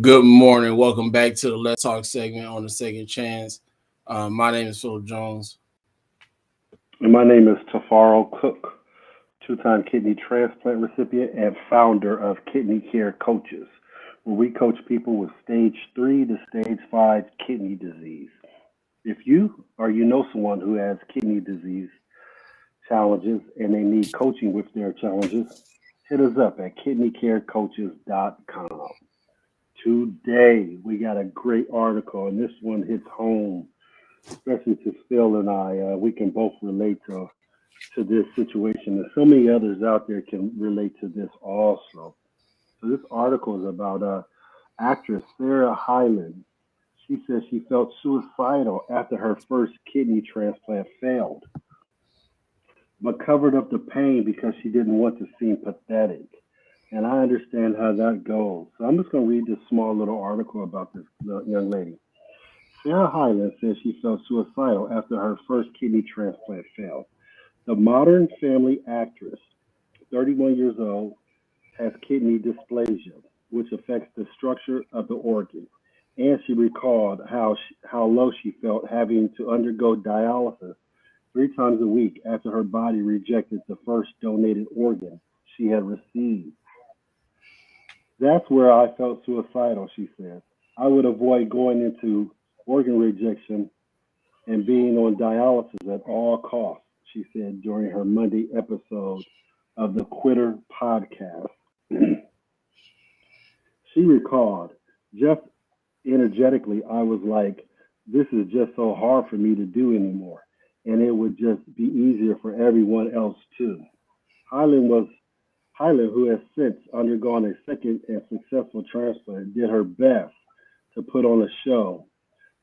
Good morning. Welcome back to the Let's Talk segment on the Second Chance. My name is Philip Jones. And my name is Tafaro Cook, two-time kidney transplant recipient and founder of Kidney Care Coaches, where we coach people with stage 3 to stage 5 kidney disease. If you or you know someone who has kidney disease challenges and they need coaching with their challenges, hit us up at kidneycarecoaches.com. Today, we got a great article, and this one hits home, especially to Phil and I. We can both relate to this situation, and so many others out there can relate to this also. So, this article is about actress Sarah Hyland. She says she felt suicidal after her first kidney transplant failed, but covered up the pain because she didn't want to seem pathetic. And I understand how that goes. So I'm just going to read this small little article about this young lady. Sarah Hyland says she felt suicidal after her first kidney transplant failed. The Modern Family actress, 31 years old, has kidney dysplasia, which affects the structure of the organ. And she recalled how low she felt having to undergo dialysis 3 times a week after her body rejected the first donated organ she had received. That's where I felt suicidal, she said. I would avoid going into organ rejection and being on dialysis at all costs, she said during her Monday episode of the Quitter podcast. She recalled, just energetically, I was like, this is just so hard for me to do anymore. And it would just be easier for everyone else too. Highland was Highland, who has since undergone a second and successful transplant, did her best to put on a show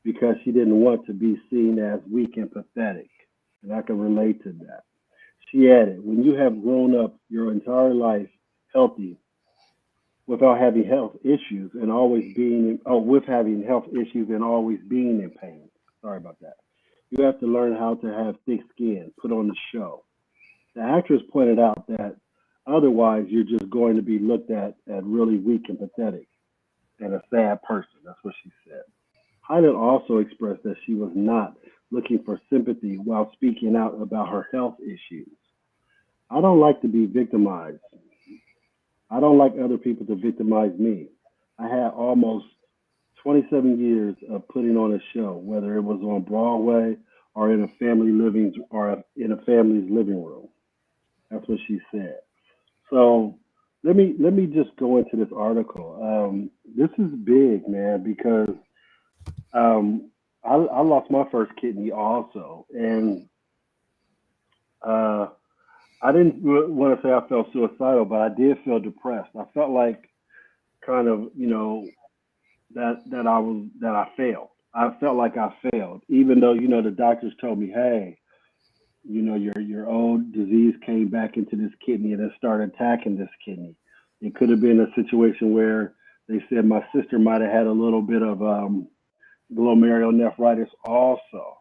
because she didn't want to be seen as weak and pathetic. And I can relate to that. She added, when you have grown up your entire life healthy without having health issues and always being, oh, with having health issues and always being in pain. Sorry about that. You have to learn how to have thick skin, put on the show. The actress pointed out that otherwise you're just going to be looked at really weak and pathetic and a sad person. That's what she said. Hyland also expressed that she was not looking for sympathy while speaking out about her health issues. I don't like to be victimized. I don't like other people to victimize me. I had almost 27 years of putting on a show, whether it was on Broadway or in a family's living room. That's what she said. So let me just go into this article. This is big, man, because I lost my first kidney also, and uh, I didn't want to say I felt suicidal, but I did feel depressed. I felt like kind of, that I failed. I felt like I failed, even though the doctors told me, hey, your old disease came back into this kidney and it started attacking this kidney. It could have been a situation where they said my sister might have had a little bit of glomerulonephritis also.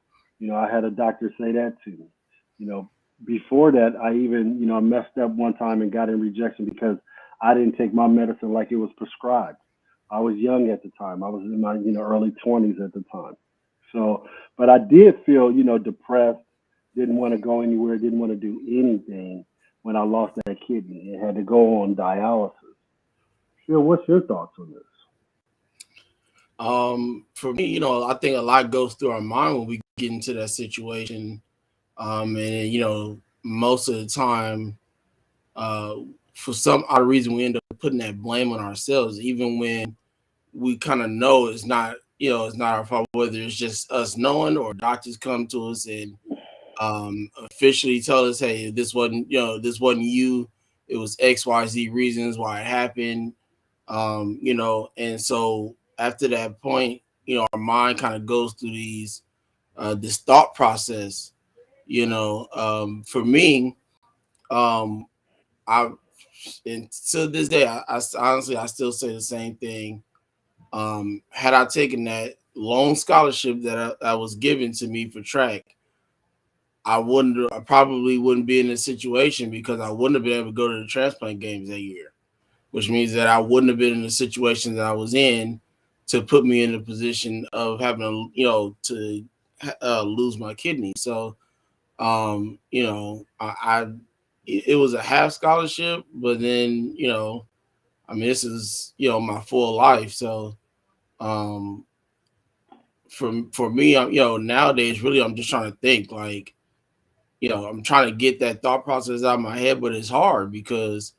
I had a doctor say that to me. You know, Before that, I even, messed up one time and got in rejection because I didn't take my medicine like it was prescribed. I was young at the time. I was in my, early 20s at the time. So, but I did feel, depressed, didn't want to go anywhere, didn't want to do anything when I lost that kidney and had to go on dialysis. Phil, what's your thoughts on this? For me, I think a lot goes through our mind when we get into that situation. And most of the time, uh, for some odd reason, we end up putting that blame on ourselves, even when we kind of know it's not our fault, whether it's just us knowing or doctors come to us and officially tell us, hey, this wasn't you. It was XYZ reasons why it happened. And so after that point, our mind kind of goes through this thought process. For me, um, I and to this day, I honestly I still say the same thing. Had I taken that loan scholarship that was given to me for track, I probably wouldn't be in this situation because I wouldn't have been able to go to the transplant games that year, which means that I wouldn't have been in the situation that I was in, to put me in a position of having to lose my kidney. So I it was a half scholarship, but then I mean this is my full life. So um for me, nowadays really I'm just trying to think like I'm trying to get that thought process out of my head, but it's hard because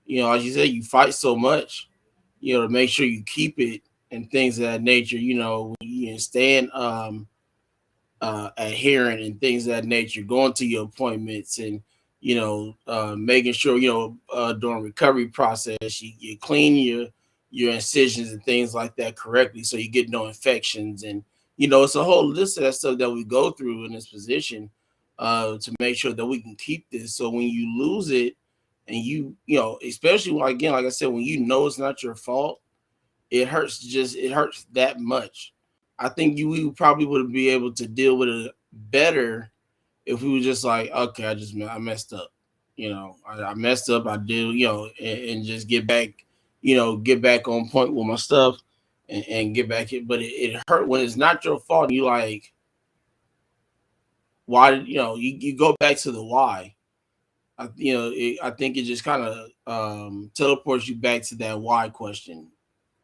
as you said, you fight so much, to make sure you keep it and things of that nature. You staying adherent and things of that nature, going to your appointments and making sure during recovery process you clean your incisions and things like that correctly, so you get no infections. And it's a whole list of that stuff that we go through in this position to make sure that we can keep this. So when you lose it, and especially when, again, like I said, when it's not your fault, it hurts that much. I think we probably would be able to deal with it better if we were just like, okay, I messed up. I messed up. I did, and just get back on point with my stuff and get back it. But it hurt when it's not your fault. You like, why did you go back to the why. I think it just kind of teleports you back to that why question.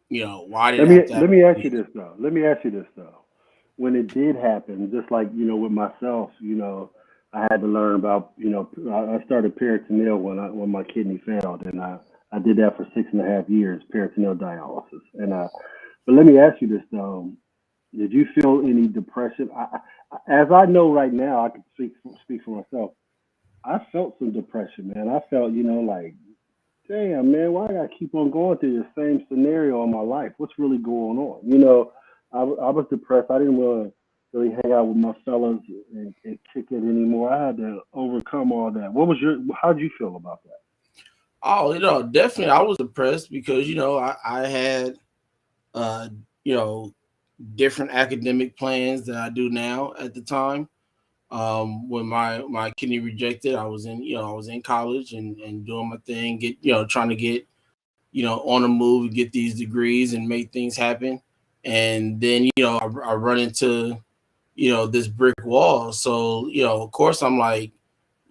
Why did Let it me have to let happen? me ask you this though. Let me ask you this though. When it did happen, just like with myself, I had to learn about I started peritoneal when my kidney failed, and I did that for 6.5 years, peritoneal dialysis. And but let me ask you this though. Did you feel any depression? As I know right now, I can speak for myself. I felt some depression, man. I felt, like, damn, man, why I gotta keep on going through the same scenario in my life? What's really going on? I was depressed. I didn't want to really hang out with my fellas and kick it anymore. I had to overcome all that. How'd you feel about that? Oh, definitely I was depressed because I had uh you know different academic plans than I do now at the time. When my kidney rejected, I was in college and doing my thing, trying to get on the move, get these degrees and make things happen. And then I run into this brick wall. So of course I'm like,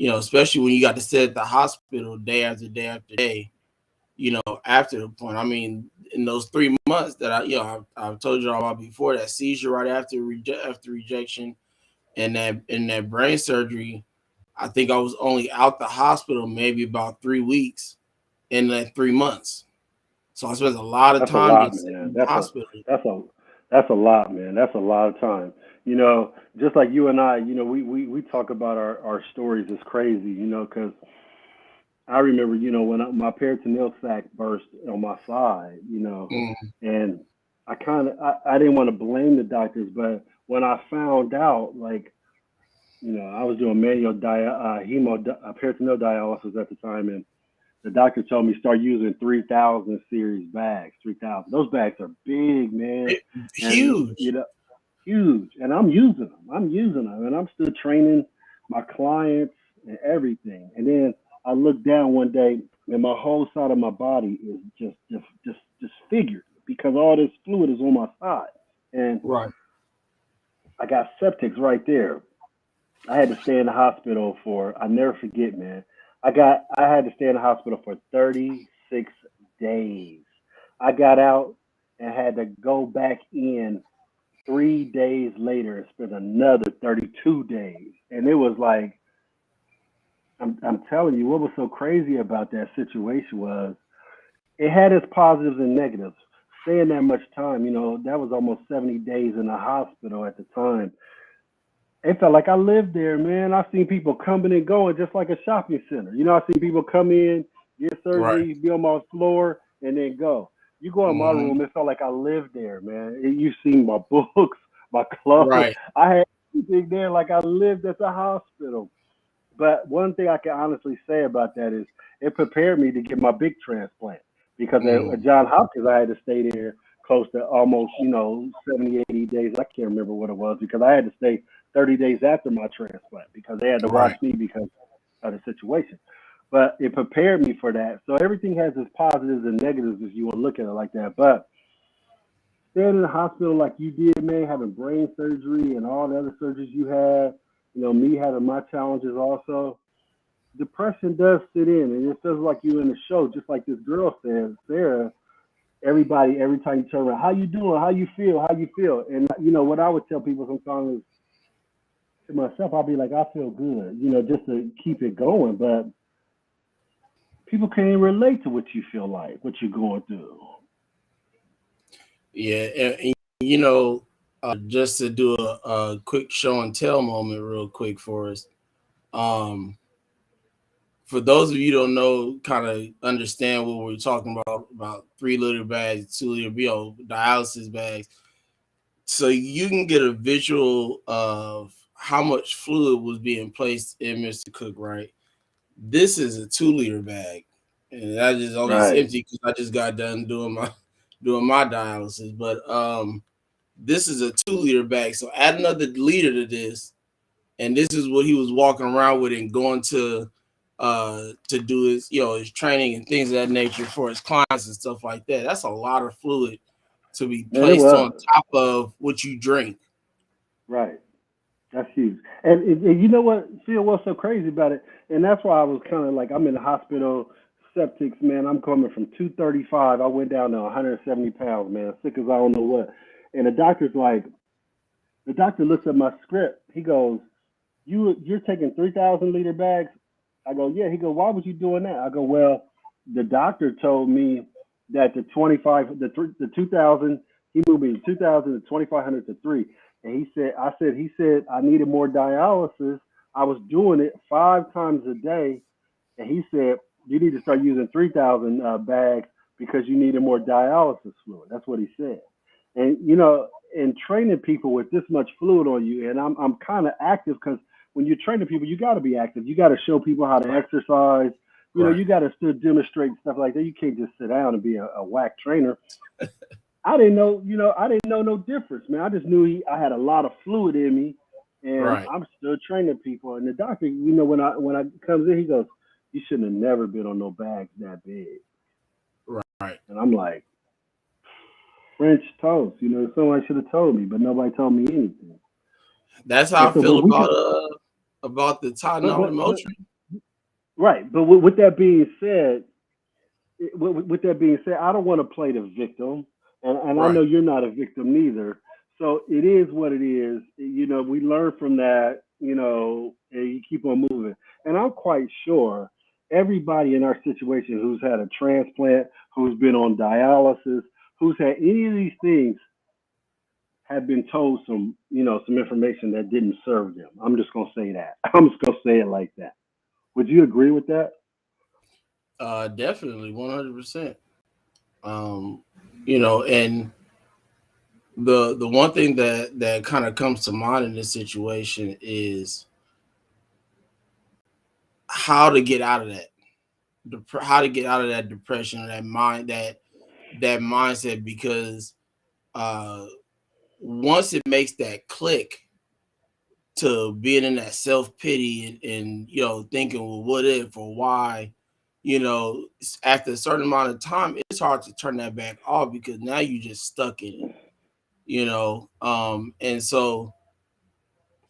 especially when you got to sit at the hospital day after day after day, after the point. I mean, in those 3 months that I've told you all about before, that seizure right after after rejection and that brain surgery, I think I was only out the hospital maybe about 3 weeks in that 3 months. So I spent a lot of That's a time lot, just sitting man. in the hospital. That's a that's a lot, man. That's a lot of time. Just like you and I, we talk about our stories. It's crazy, because I remember, when my peritoneal sac burst on my side, Mm, and I didn't want to blame the doctors, but when I found out, like, I was doing manual peritoneal dialysis at the time, and the doctor told me start using 3,000 series bags. 3,000. Those bags are big, man, and huge. huge. And I'm using them. And I'm still training my clients and everything. And then I look down one day, and my whole side of my body is just disfigured because all this fluid is on my side, and Right. I got septics right there. I had to stay in the hospital for, I never forget, man. I had to stay in the hospital for 36 days. I got out and had to go back in 3 days later and spend another 32 days. And it was like, I'm telling you, what was so crazy about that situation was it had its positives and negatives. Staying that much time, that was almost 70 days in the hospital at the time. It felt like I lived there, man. I've seen people coming and going just like a shopping center. I've seen people come in, get Right. surgery, be on my floor, and then go. You go in my Hmm. room, it felt like I lived there, man. You seen my books, my clothes. Right. I had everything there like I lived at the hospital. But one thing I can honestly say about that is it prepared me to get my big transplant because at Mm, John Hopkins I had to stay there close to almost 70, 80 days. I can't remember what it was because I had to stay 30 days after my transplant because they had to watch right. me because of the situation. But it prepared me for that. So everything has its positives and negatives if you want to look at it like that. But staying in the hospital like you did, man, having brain surgery and all the other surgeries you had, me having my challenges also, depression does sit in, and it feels like you in the show, just like this girl said, Sarah. Everybody, every time you turn around, how you doing? How you feel? How you feel? And what I would tell people sometimes is, to myself, I'll be like, I feel good, just to keep it going. But people can't relate to what you feel like, what you're going through. Yeah, and just to do a quick show and tell moment real quick for us. Um, for those of you who don't know, kind of understand what we're talking about 3 liter bags, 2 liter dialysis bags, so you can get a visual of how much fluid was being placed in Mr. Cook. Right, this is a 2 liter bag, and I just only it's Right. empty because I just got done doing my dialysis. But this is a 2 liter bag, so add another liter to this, and this is what he was walking around with and going to do his his training and things of that nature for his clients and stuff like that. That's a lot of fluid to be Man, it placed on was. top of what you drink. Right. That's huge. And you know what, Phil, what's so crazy about it? And that's why I was kind of like, I'm in the hospital, septics, man. I'm coming from 235. I went down to 170 pounds, man, sick as I don't know what. And the doctor looks at my script. He goes, you're taking 3,000 liter bags? I go, yeah. He go, why was you doing that? I go, well, the doctor told me that the 25, the 2,000, he moved me 2,000 to 2,500 to three. And he said I needed more dialysis. I was doing it 5 times a day. And he said, you need to start using 3,000 bags because you needed more dialysis fluid. That's what he said. And, in training people with this much fluid on you, and I'm kind of active because when you're training people, you got to be active. You got to show people how to Right, exercise. right. You got to still demonstrate stuff like that. You can't just sit down and be a whack trainer. I didn't know, I didn't know no difference, man. I just knew I had a lot of fluid in me, and Right, I'm still training people. And the doctor, when I comes in, he goes, "You shouldn't have never been on no bags that big." right. And I'm like, French toast. Somebody should have told me, but nobody told me anything. That's how And I so, feel but we could, about the Tylenol and but Motrin. right. But with that being said, with that being said, I don't want to play the victim, and I Right. know you're not a victim neither. So it is what it is. We learn from that. And you keep on moving. And I'm quite sure everybody in our situation who's had a transplant, who's been on dialysis, who's had any of these things, have been told some information that didn't serve them. I'm just gonna say that. I'm just gonna say it like that. Would you agree with that? Definitely 100%. Um, and the one thing that kind of comes to mind in this situation is how to get out of that, how to get out of that depression or that mindset, because uh once it makes that click to being in that self-pity and thinking, well, what if or why, after a certain amount of time it's hard to turn that back off because now you just stuck in it, and so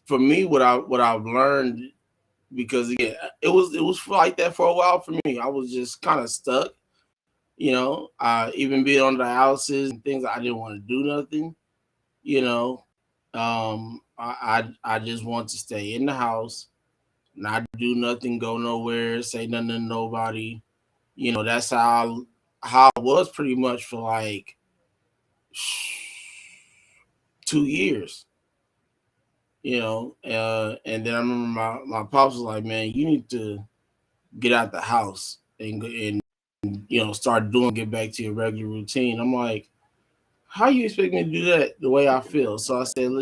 for me, what I've learned, because again, it was like that for a while for me. I was just kind of stuck, even being on dialysis and things. I didn't want to do nothing, you know. I just want to stay in the house, not do nothing, go nowhere, say nothing to nobody. That's how I was pretty much for like 2 years. And then I remember my pops was like, "Man, you need to get out the house and start doing, get back to your regular routine." I'm like, "How you expect me to do that the way I feel?" So I said,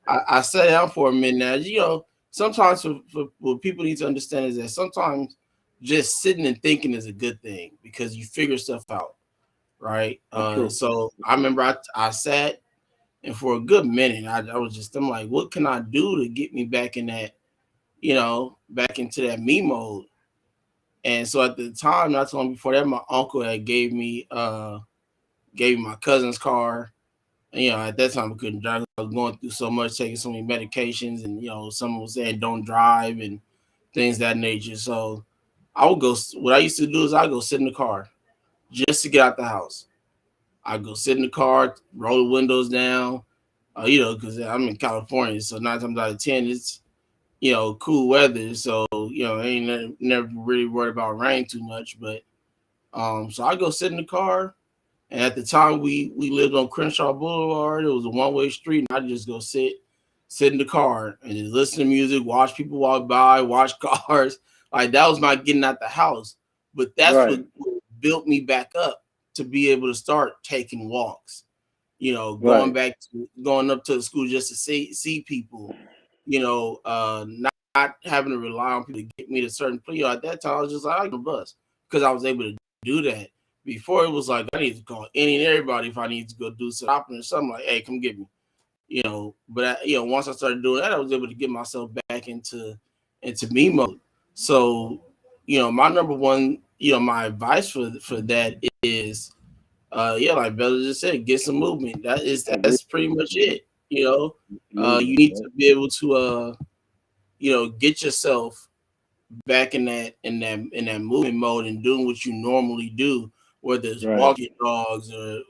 I sat down for a minute. Now, sometimes what people need to understand is that sometimes just sitting and thinking is a good thing because you figure stuff out, right? That's true. So That's I true. remember I sat, and for a good minute, I'm like, what can I do to get me back in that, back into that me mode? And so at the time, not too long before that, my uncle had gave me my cousin's car. And, at that time I couldn't drive. I was going through so much, taking so many medications, and someone was saying don't drive and things of that nature. So I would go. What I used to do is I go sit in the car just to get out the house. I go sit in the car, roll the windows down, because I'm in California, so 9 times out of 10 it's cool weather. So I ain't never really worried about rain too much. But so I go sit in the car, and at the time we lived on Crenshaw Boulevard. It was a one-way street, and I just go sit in the car and just listen to music, watch people walk by, watch cars. Like that was my getting out the house. But that's what Right. built me back up to be able to start taking walks. Right. Going up to the school just to see people. Not having to rely on people to get me to certain place. At that time, I was just like, I like the bus because I was able to do that. Before it was like I need to call any and everybody if I need to go do some shopping or something, like, hey, come get me. But once I started doing that, I was able to get myself back into me mode. So, my number one, my advice for that is, like Bella just said, get some movement. Agree. That's pretty much it. You Movement. need Right. to be able to get yourself back in that movement mode and doing what you normally do, whether it's Right. walking dogs or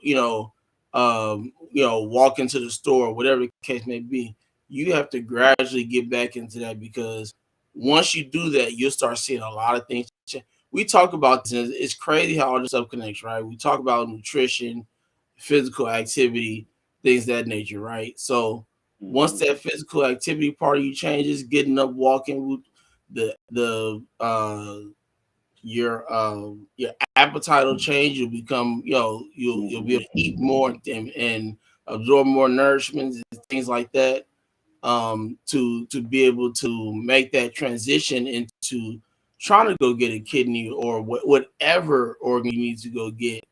walking to the store, whatever the case may be. You have to gradually get back into that because once you do that, you'll start seeing a lot of things. We talk about this, and it's crazy how all this stuff connects, right? We talk about nutrition, physical activity, things of that nature, right? So once Hmm. that physical activity part of you changes, getting up, walking, the your appetite will change. You'll become you'll be able Hmm. to eat more and absorb more nourishment and things like that. To be able to make that transition into trying to go get a kidney or whatever organ you need to go get,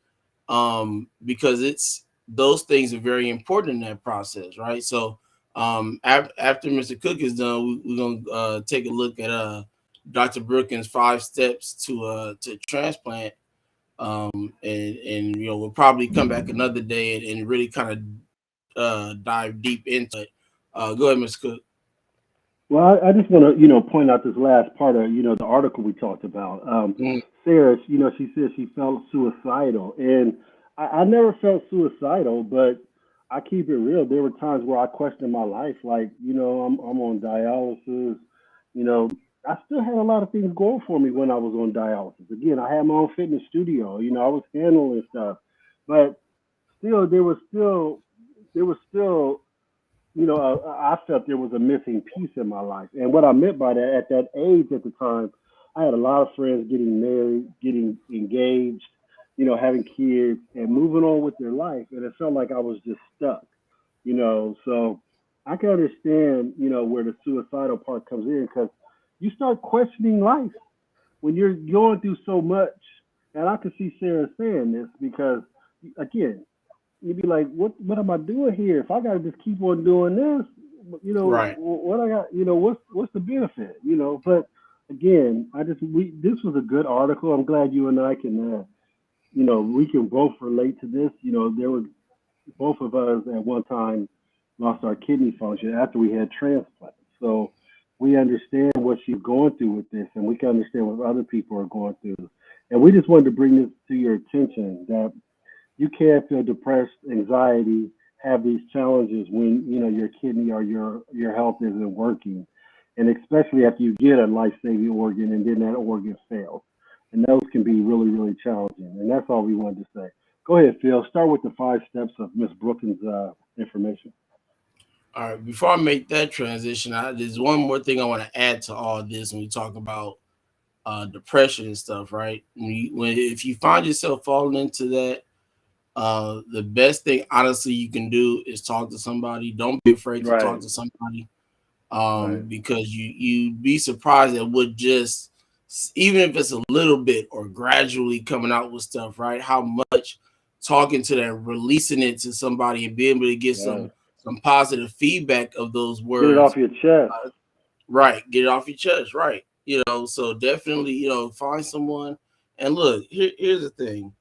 because it's those things are very important in that process, right? So after Mr. Cook is done, we're gonna take a look at Dr. Brookins' 5 steps to transplant, and we'll probably come back another day and really kind of dive deep into it. Go ahead, Mr. Cook. Well, I just want to, point out this last part of, the article we talked about. Mm. Sarah, she said she felt suicidal, and I never felt suicidal, but I keep it real. There were times where I questioned my life, like, I'm on dialysis. You know, I still had a lot of things going for me when I was on dialysis. Again, I had my own fitness studio. I was handling stuff, but still, there was still I felt there was a missing piece in my life. And what I meant by that, at that age at the time, I had a lot of friends getting married, getting engaged, having kids and moving on with their life. And it felt like I was just stuck, So I can understand, where the suicidal part comes in because you start questioning life when you're going through so much. And I could see Sarah saying this because, again, you'd be like, what am I doing here? If I gotta just keep on doing this, Right. what I got, what's the benefit, But again, this was a good article. I'm glad you and I can, we can both relate to this. There was both of us at one time lost our kidney function after we had transplants, so we understand what she's going through with this, and we can understand what other people are going through. And we just wanted to bring this to your attention that you can't feel depressed, anxiety, have these challenges when your kidney or your health isn't working, and especially after you get a life-saving organ and then that organ fails, and those can be really really challenging. And that's all we wanted to say. Go ahead, Phil. Start with the 5 steps of Miss Brookins' information. All right. Before I make that transition, there's one more thing I want to add to all this when we talk about depression and stuff, right? If you find yourself falling into that, the best thing honestly you can do is talk to somebody. Don't be afraid to talk Right, to somebody, right, because you'd be surprised at what just, even if it's a little bit or gradually coming out with stuff, right? How much talking to them, releasing it to somebody, and being able to get right. some positive feedback of those Get it words, off your chest. right? Get it off your chest, right? So definitely, find someone. And look, here's the thing.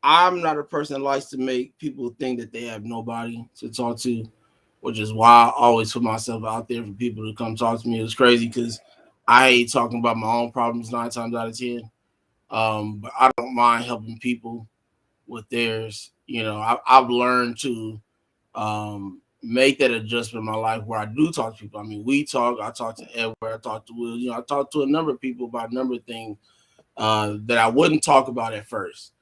I'm not a person that likes to make people think that they have nobody to talk to, which is why I always put myself out there for people to come talk to me. It was crazy because I hate talking about my own problems 9 times out of 10. But I don't mind helping people with theirs. I've learned to make that adjustment in my life where I do talk to people. I mean, we talk. I talk to Edward. I talk to Will. I talk to a number of people about a number of things that I wouldn't talk about at first.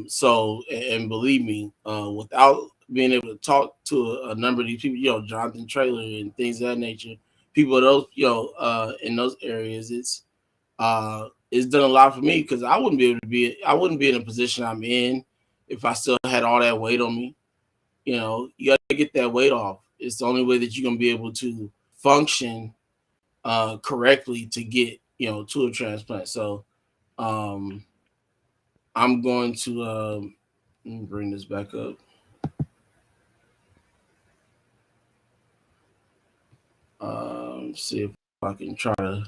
So, and believe me, without being able to talk to a number of these people, Jonathan Trailer and things of that nature, people of those, in those areas, it's done a lot for me because I wouldn't be in a position I'm in if I still had all that weight on me. You got to get that weight off. It's the only way that you're gonna be able to function correctly to get to a transplant. So um, I'm going to let me bring this back up. See if I can try to.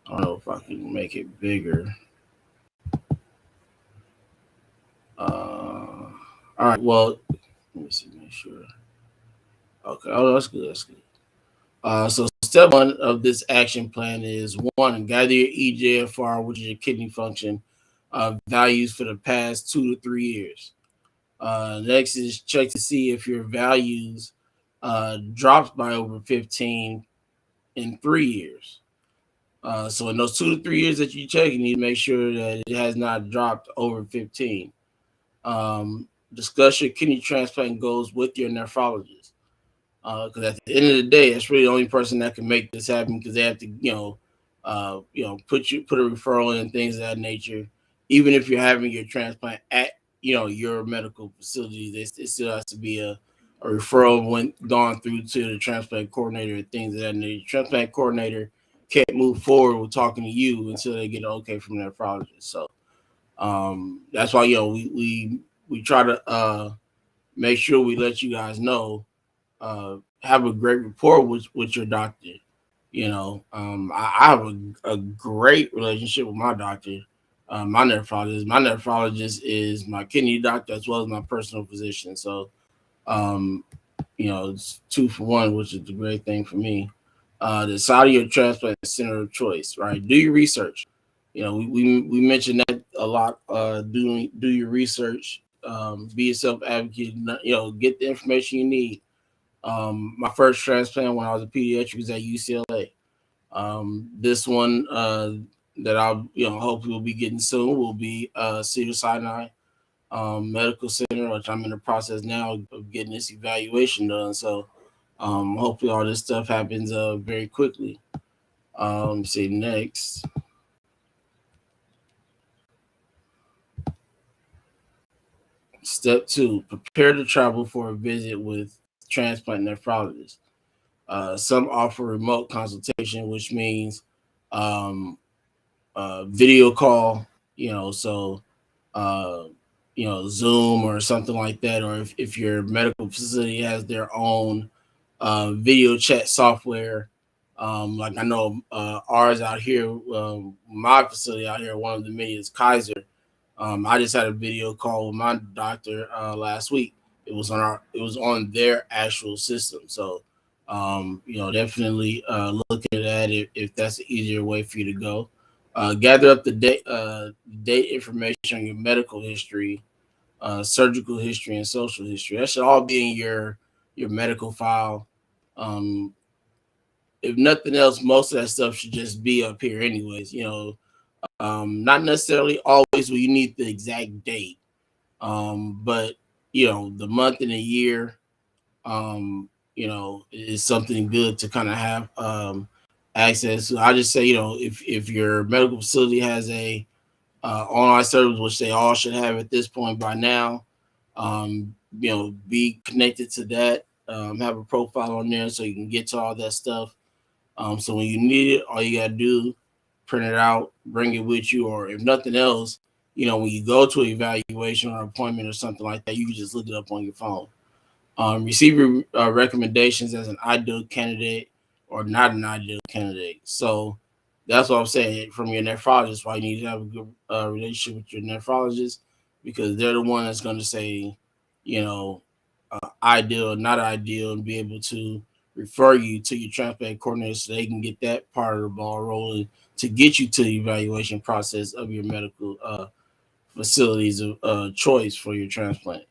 I don't know if I can make it bigger. All right. Well, let me see. Make sure. Okay. Oh, that's good. That's good. So step one of this action plan is one, gather your EGFR, which is your kidney function values for the past 2 to 3 years. Next is check to see if your values dropped by over 15 in 3 years. So in those 2 to 3 years that you check, you need to make sure that it has not dropped over 15. Discuss your kidney transplant goals with your nephrologist. Because at the end of the day, that's really the only person that can make this happen because they have to, put a referral in and things of that nature. Even if you're having your transplant at, your medical facility, it still has to be a referral when gone through to the transplant coordinator and things of that nature. Transplant coordinator can't move forward with talking to you until they get an okay from the nephrologist. So that's why, we try to make sure we let you guys know have a great rapport with your doctor. I have a great relationship with my doctor, my nephrologist. My nephrologist is my kidney doctor as well as my personal physician. So, um, it's 2 for 1, which is a great thing for me. Decide your transplant center of choice, right? Do your research. We mentioned that a lot. Do your research. Be a self advocate. Get the information you need. My first transplant when I was a pediatric was at UCLA. This one that I'll hopefully will be getting soon will be Cedar Sinai Medical Center, which I'm in the process now of getting this evaluation done. So hopefully all this stuff happens very quickly. See next. Step 2: prepare to travel for a visit with transplant nephrologist. Some offer remote consultation, which means um, video call, so uh, Zoom or something like that, or if your medical facility has their own video chat software. Like I know ours out here, my facility out here, one of the many is Kaiser. I just had a video call with my doctor last week. It was on their actual system. So, definitely look at that if that's an easier way for you to go. Gather up the date information on your medical history, surgical history, and social history. That should all be in your medical file. Um, if nothing else, most of that stuff should just be up here, anyways. Not necessarily always will you need the exact date, but the month and the year, is something good to kind of have access to. I just say, if your medical facility has a online service, which they all should have at this point by now, be connected to that. Have a profile on there so you can get to all that stuff. So when you need it, all you gotta do, print it out, bring it with you, or if nothing else, when you go to an evaluation or appointment or something like that, you can just look it up on your phone. Receive your recommendations as an ideal candidate or not an ideal candidate. So that's what I'm saying from your nephrologist. Why you need to have a good relationship with your nephrologist. because they're the one that's going to say, you know, ideal, not ideal, and be able to refer you to your transplant coordinator so they can get that part of the ball rolling to get you to the evaluation process of your medical facilities of choice for your transplant.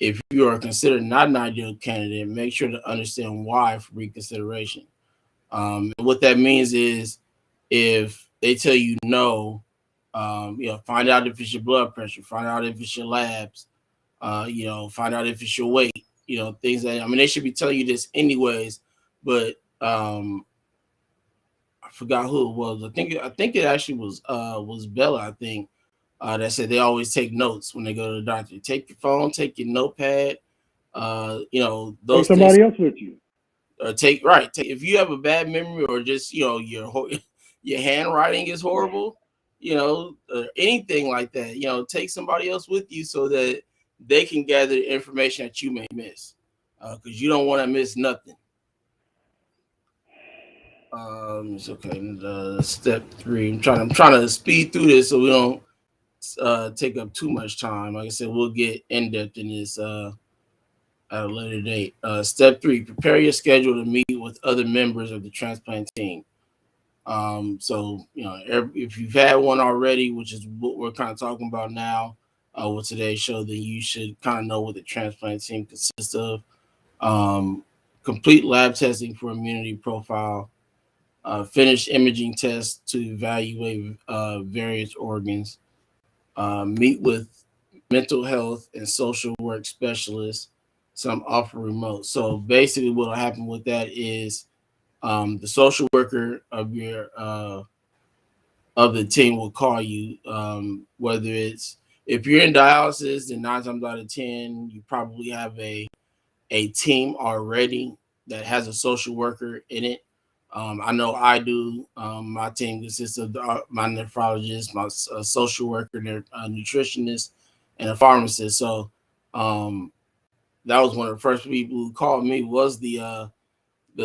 If you are considered not an ideal candidate, make sure to understand why for reconsideration. And what that means is if they tell you no, find out if it's your blood pressure, find out if it's your labs, find out if it's your weight, things that, I mean, they should be telling you this anyways, but I forgot who it was. I think it actually was Bella, I think, that said they always take notes when they go to the doctor. Take your phone, take your notepad, Take those things. somebody else with you. Take right. Take, if you have a bad memory or just your handwriting is horrible, anything like that, take somebody else with you so that they can gather the information that you may miss, because you don't want to miss nothing. It's okay. Step three. I'm trying to speed through this so we don't take up too much time. Like I said, we'll get in depth in this at a later date. Step three: prepare your schedule to meet with other members of the transplant team. So if you've had one already, which is what we're kind of talking about now with today's show, then you should kind of know what the transplant team consists of. Um, Complete lab testing for immunity profile. Finish imaging tests to evaluate various organs. Meet with mental health and social work specialists. Some offer remote. So basically, what will happen with that is the social worker of the team will call you. Whether it's if you're in dialysis, then 9 times out of 10, you probably have a team already that has a social worker in it. I know I do. My team consists of my nephrologist, my social worker, their nutritionist, and a pharmacist. So um, that was one of the first people who called me was the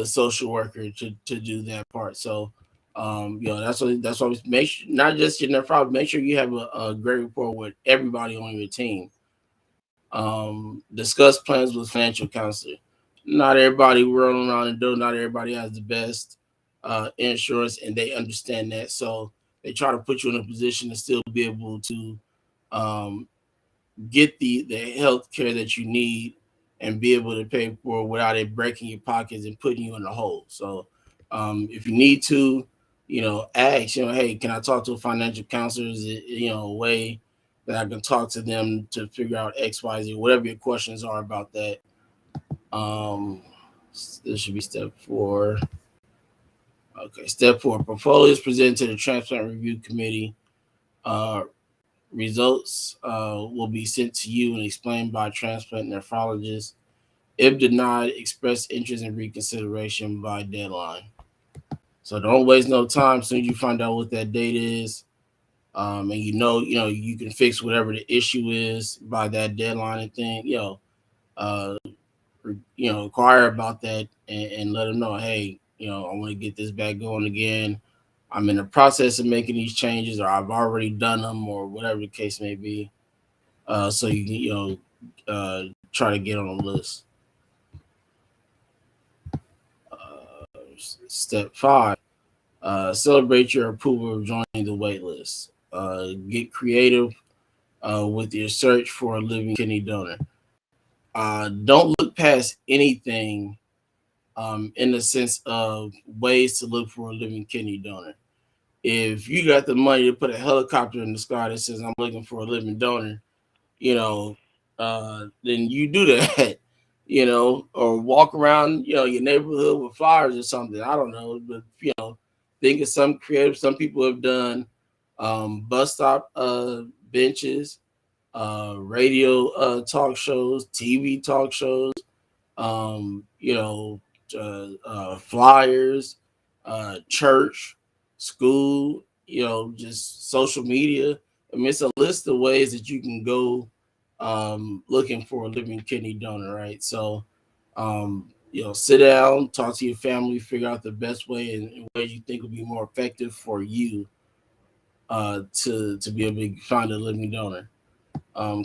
social worker to do that part. So that's why we make sure, not just your nephrologist, make sure you have a great rapport with everybody on your team. Discuss plans with financial counselor. Not everybody rolling around the door. Not everybody has the best insurance, and they understand that. So they try to put you in a position to still be able to um, get the health care that you need and be able to pay for it without it breaking your pockets and putting you in a hole. So if you need to, ask, hey, can I talk to a financial counselor? Is it, a way that I can talk to them to figure out X, Y, Z, whatever your questions are about that. Um, this should be step four. Okay, step four. Portfolios presented to the transplant review committee. Uh, Results will be sent to you and explained by a transplant nephrologist. If denied, express interest in reconsideration by deadline. So don't waste no time. As soon as you find out what that date is, and you can fix whatever the issue is by that deadline and thing. Uh, inquire about that and let them know, hey, I want to get this back going again. I'm in the process of making these changes, or I've already done them, or whatever the case may be. So you can, try to get on the list. Step five, celebrate your approval of joining the wait list. Get creative with your search for a living kidney donor. Don't look past anything in the sense of ways to look for a living kidney donor. If you got the money to put a helicopter in the sky that says I'm looking for a living donor, you know, then you do that, or walk around, your neighborhood with flowers or something. I don't know, but think of some creative. Some people have done bus stop benches, radio talk shows, TV talk shows, um, you know, flyers, church, school, just social media. I mean, it's a list of ways that you can go looking for a living kidney donor, right? So, sit down, talk to your family, figure out the best way and ways you think will be more effective for you to be able to find a living donor.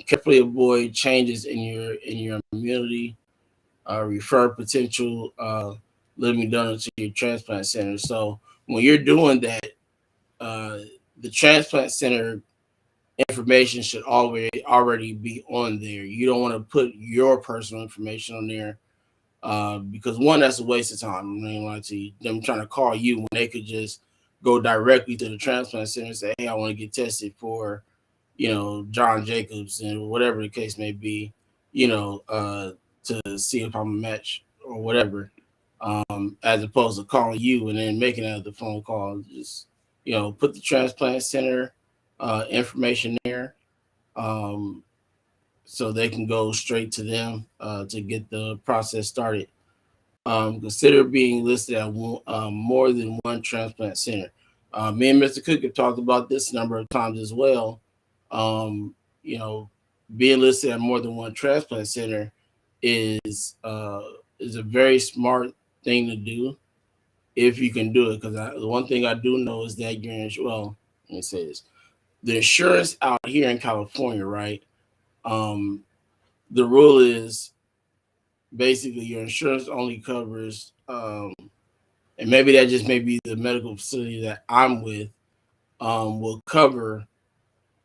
Carefully avoid changes in your immunity. Refer potential living donor to your transplant center. So when you're doing that, uh, the transplant center information should already be on there. You don't want to put your personal information on there because one, that's a waste of time. I mean, like to them trying to call you when they could just go directly to the transplant center and say, "Hey, I want to get tested for, John Jacobs and whatever the case may be, to see if I'm a match or whatever." As opposed to calling you and then making another phone call, just put the transplant center information there, um, so they can go straight to them to get the process started. Consider being listed at more than one transplant center. Me and Mr. Cook have talked about this a number of times as well. Um, you know, Being listed at more than one transplant center is uh, is a very smart thing to do if you can do it. Because the one thing I do know is that let me say this: the insurance out here in California, right? Um, the rule is basically your insurance only covers and maybe that just may be the medical facility that I'm with, will cover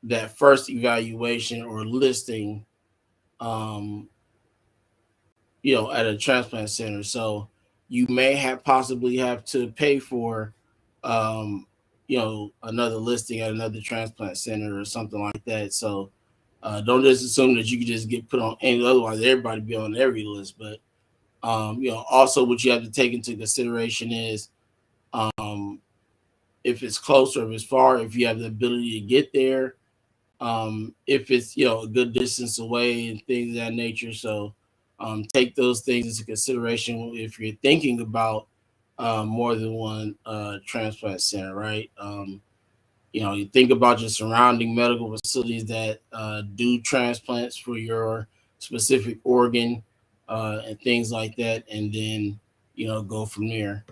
that first evaluation or listing, um, at a transplant center. So you may have possibly have to pay for, another listing at another transplant center or something like that. So don't just assume that you can just get put on any. Otherwise, everybody be on every list. But also what you have to take into consideration is um, if it's close or if it's far, if you have the ability to get there, if it's a good distance away and things of that nature. So take those things into consideration if you're thinking about more than one transplant center, right? You think about your surrounding medical facilities that do transplants for your specific organ and things like that, and then go from there.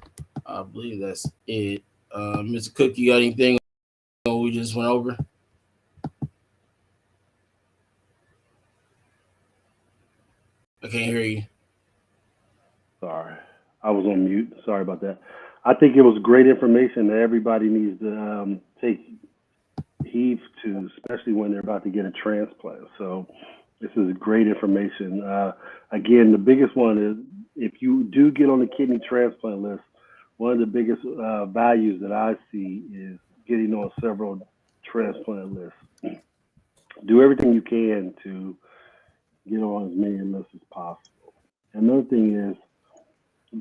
I believe that's it. Mr. Cook, you got anything we just went over? I can't hear you. Sorry, I was on mute. Sorry about that. I think it was great information that everybody needs to take heed to, especially when they're about to get a transplant. So this is great information. Again, the biggest one is if you do get on the kidney transplant list, one of the biggest values that I see is getting on several transplant lists. Do everything you can to get on as many lists as possible. Another thing is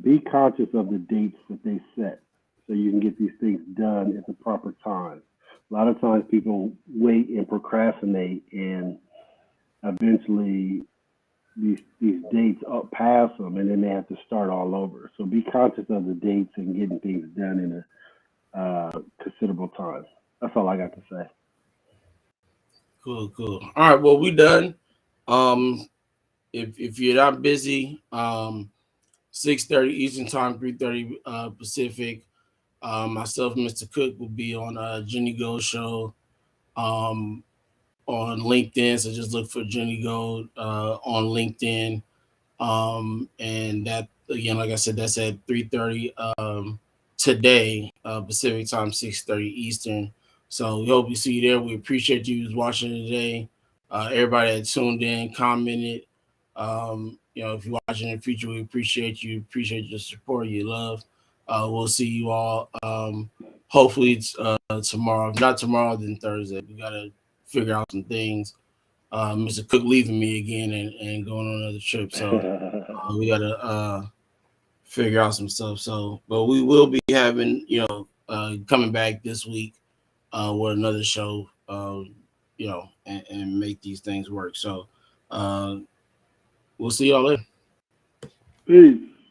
be conscious of the dates that they set so you can get these things done at the proper time. A lot of times people wait and procrastinate and eventually these dates up pass them and then they have to start all over. So be conscious of the dates and getting things done in a considerable time. That's all I got to say. Cool, cool. All right, well, we done. Um, if you're not busy, 6:30 Eastern Time, 3:30 Pacific. Myself, and Mr. Cook, will be on Jenny Gold Show um, on LinkedIn. So just look for Jenny Gold on LinkedIn. And that again, like I said, that's at 3:30 today Pacific Time, 6:30 Eastern. So we hope we see you there. We appreciate you watching today. Everybody that tuned in, commented. If you're watching in the future, we appreciate you. Appreciate your support, your love. We'll see you all. Hopefully it's tomorrow. If not tomorrow, then Thursday. We gotta figure out some things. Mr. Cook leaving me again and going on another trip. So we gotta figure out some stuff. So, but we will be having, coming back this week with another show, and make these things work. So, we'll see y'all later. Peace.